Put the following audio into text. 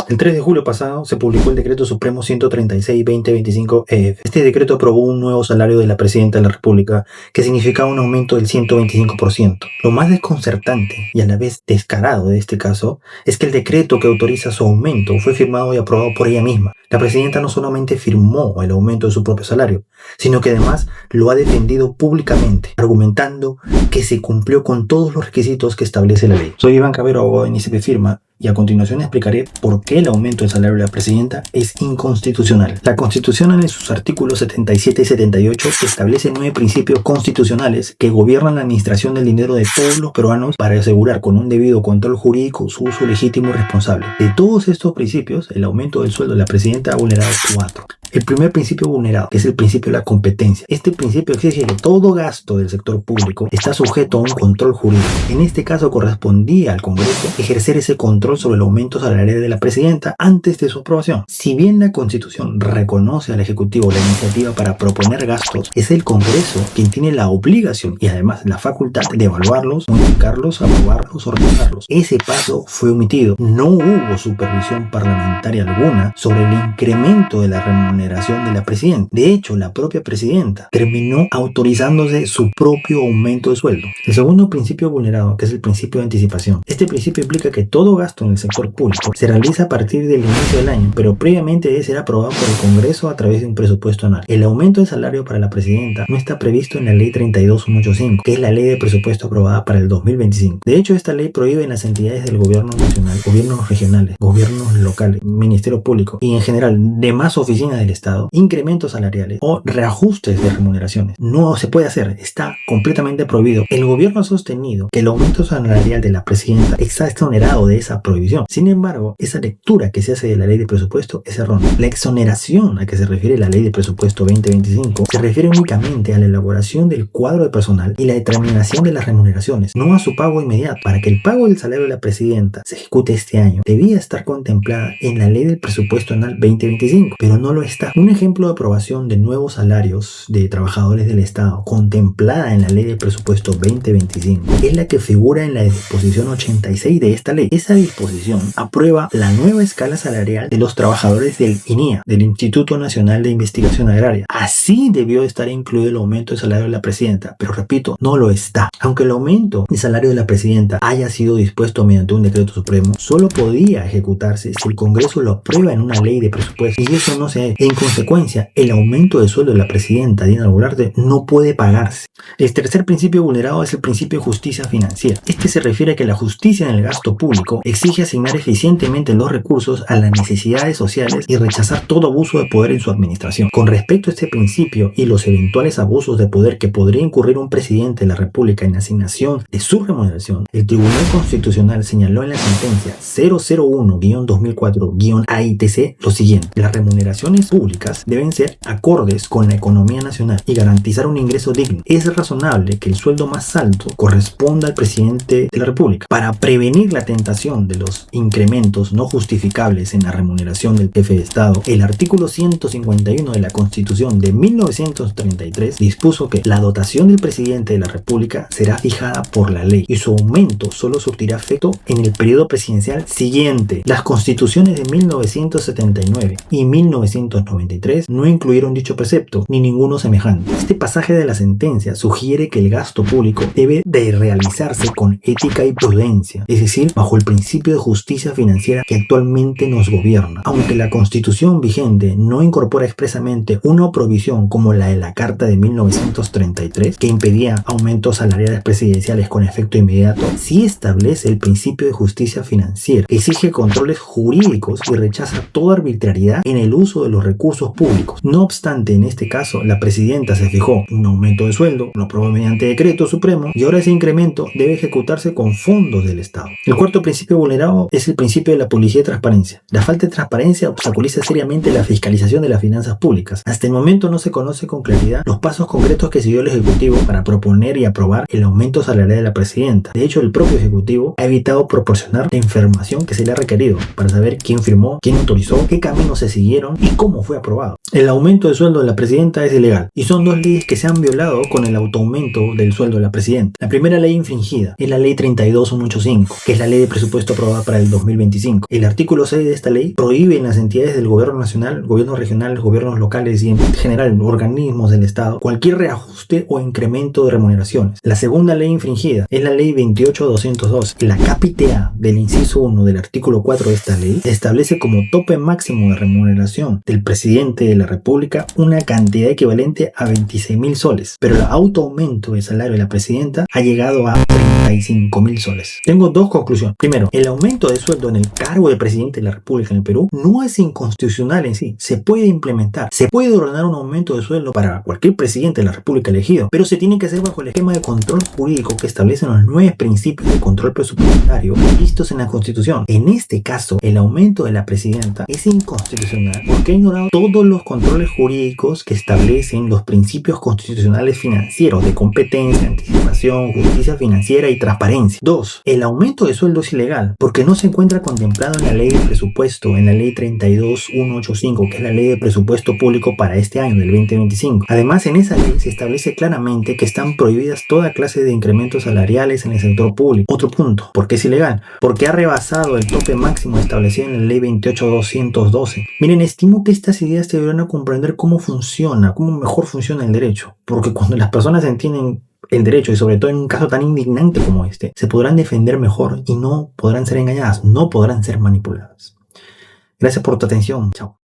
El 3 de julio pasado se publicó el Decreto Supremo 136/2025-EF. Este decreto aprobó un nuevo salario de la Presidenta de la República que significaba un aumento del 125%. Lo más desconcertante y a la vez descarado de este caso es que el decreto que autoriza su aumento fue firmado y aprobado por ella misma. La Presidenta no solamente firmó el aumento de su propio salario, sino que además lo ha defendido públicamente, argumentando que se cumplió con todos los requisitos que establece la ley. Soy Iván Cabero, abogado de NICP Firma, y a continuación explicaré por qué el aumento del salario de la Presidenta es inconstitucional. La Constitución, en sus artículos 77 y 78, establece 9 principios constitucionales que gobiernan la administración del dinero de todos los peruanos para asegurar con un debido control jurídico su uso legítimo y responsable. De todos estos principios, el aumento del sueldo de la Presidenta ha vulnerado 4. El primer principio vulnerado, que es el principio de la competencia. Este principio exige que todo gasto del sector público está sujeto a un control jurídico. En este caso correspondía al Congreso ejercer ese control sobre el aumento salarial de la Presidenta antes de su aprobación. Si bien la Constitución reconoce al Ejecutivo la iniciativa para proponer gastos, es el Congreso quien tiene la obligación y además la facultad de evaluarlos, modificarlos, aprobarlos o rechazarlos. Ese paso fue omitido. No hubo supervisión parlamentaria alguna sobre el incremento de la remuneración de la Presidenta. De hecho, la propia Presidenta terminó autorizándose su propio aumento de sueldo. El segundo principio vulnerado, que es el principio de anticipación. Este principio implica que todo gasto en el sector público se realiza a partir del inicio del año, pero previamente debe ser aprobado por el Congreso a través de un presupuesto anual. El aumento de salario para la Presidenta no está previsto en la Ley 32185, que es la ley de presupuesto aprobada para el 2025. De hecho, esta ley prohíbe en las entidades del gobierno nacional, gobiernos regionales, gobiernos locales, Ministerio Público y en general demás oficinas del Estado, incrementos salariales o reajustes de remuneraciones. No se puede hacer, está completamente prohibido. El gobierno ha sostenido que el aumento salarial de la Presidenta está exonerado de esa prohibición. Sin embargo, esa lectura que se hace de la ley de presupuesto es errónea. La exoneración a que se refiere la ley de presupuesto 2025 se refiere únicamente a la elaboración del cuadro de personal y la determinación de las remuneraciones, no a su pago inmediato. Para que el pago del salario de la Presidenta se ejecute este año, debía estar contemplada en la ley del presupuesto anual 2025, pero no lo está. Un ejemplo de aprobación de nuevos salarios de trabajadores del Estado contemplada en la ley del presupuesto 2025 es la que figura en la disposición 86 de esta ley. Esa disposición aprueba la nueva escala salarial de los trabajadores del INIA, del Instituto Nacional de Investigación Agraria. Así debió estar incluido el aumento de salario de la Presidenta, pero repito, no lo está. Aunque el aumento de salario de la Presidenta haya sido dispuesto mediante un decreto supremo, solo podía ejecutarse si el Congreso lo aprueba en una ley de presupuesto, y eso no se ha hecho. En consecuencia, el aumento de sueldo de la Presidenta, Dina Boluarte, no puede pagarse. El tercer principio vulnerado es el principio de justicia financiera. Este se refiere a que la justicia en el gasto público exige asignar eficientemente los recursos a las necesidades sociales y rechazar todo abuso de poder en su administración. Con respecto a este principio y los eventuales abusos de poder que podría incurrir un presidente de la República en asignación de su remuneración, el Tribunal Constitucional señaló en la sentencia 001-2004-AITC lo siguiente: las remuneraciones públicas deben ser acordes con la economía nacional y garantizar un ingreso digno. Es razonable que el sueldo más alto corresponda al presidente de la República. Para prevenir la tentación de los incrementos no justificables en la remuneración del jefe de Estado, el artículo 151 de la Constitución de 1933 dispuso que la dotación del presidente de la República será fijada por la ley y su aumento solo surtirá efecto en el periodo presidencial siguiente. Las constituciones de 1979 y 1993 no incluyeron dicho precepto ni ninguno semejante. Este pasaje de la sentencia sugiere que el gasto público debe de realizarse con ética y prudencia, es decir, bajo el principio de justicia financiera que actualmente nos gobierna. Aunque la Constitución vigente no incorpora expresamente una provisión como la de la Carta de 1933, que impedía aumentos salariales presidenciales con efecto inmediato, sí establece el principio de justicia financiera, que exige controles jurídicos y rechaza toda arbitrariedad en el uso de los recursos públicos. No obstante, en este caso, la Presidenta se fijó un aumento de sueldo, lo aprobó mediante decreto supremo, y ahora ese incremento debe ejecutarse con fondos del Estado. El cuarto principio vulnerado es el principio de la publicidad y transparencia. La falta de transparencia obstaculiza seriamente la fiscalización de las finanzas públicas. Hasta el momento no se conoce con claridad los pasos concretos que siguió el Ejecutivo para proponer y aprobar el aumento salarial de la Presidenta. De hecho, el propio Ejecutivo ha evitado proporcionar la información que se le ha requerido para saber quién firmó, quién autorizó, qué caminos se siguieron y cómo fue aprobado. El aumento de sueldo de la presidenta es ilegal y son dos leyes que se han violado con el autoaumento del sueldo de la presidenta. La primera ley infringida es la ley 32185, que es la ley de presupuesto aprobada para el 2025. El artículo 6 de esta ley prohíbe en las entidades del gobierno nacional, gobiernos regionales, gobiernos locales y en general organismos del Estado cualquier reajuste o incremento de remuneraciones. La segunda ley infringida es la ley 28202. La cápite A del inciso 1 del artículo 4 de esta ley establece como tope máximo de remuneración del presidente de la República una cantidad equivalente a 26.000 soles, pero el autoaumento de salario de la presidenta ha llegado a 35.000 soles. Tengo dos conclusiones. Primero, el aumento de sueldo en el cargo de presidente de la República en el Perú no es inconstitucional en sí. Se puede implementar, se puede ordenar un aumento de sueldo para cualquier presidente de la República elegido, pero se tiene que hacer bajo el esquema de control jurídico que establecen los 9 principios de control presupuestario vistos en la Constitución. En este caso, el aumento de la presidenta es inconstitucional porque ha ignorado todos los controles jurídicos que establecen los principios constitucionales financieros de competencia, anticipación, justicia financiera y transparencia. 2. El aumento de sueldo es ilegal porque no se encuentra contemplado en la ley de presupuesto, en la ley 32185, que es la ley de presupuesto público para este año, del 2025. Además, en esa ley se establece claramente que están prohibidas toda clase de incrementos salariales en el sector público. Otro punto, ¿por qué es ilegal? Porque ha rebasado el tope máximo establecido en la ley 28212. Miren, estimo que estas ideas te ayudarán a comprender cómo funciona, cómo mejor funciona el derecho, porque cuando las personas entienden el derecho y sobre todo en un caso tan indignante como este, se podrán defender mejor y no podrán ser engañadas, no podrán ser manipuladas. Gracias por tu atención. Chao.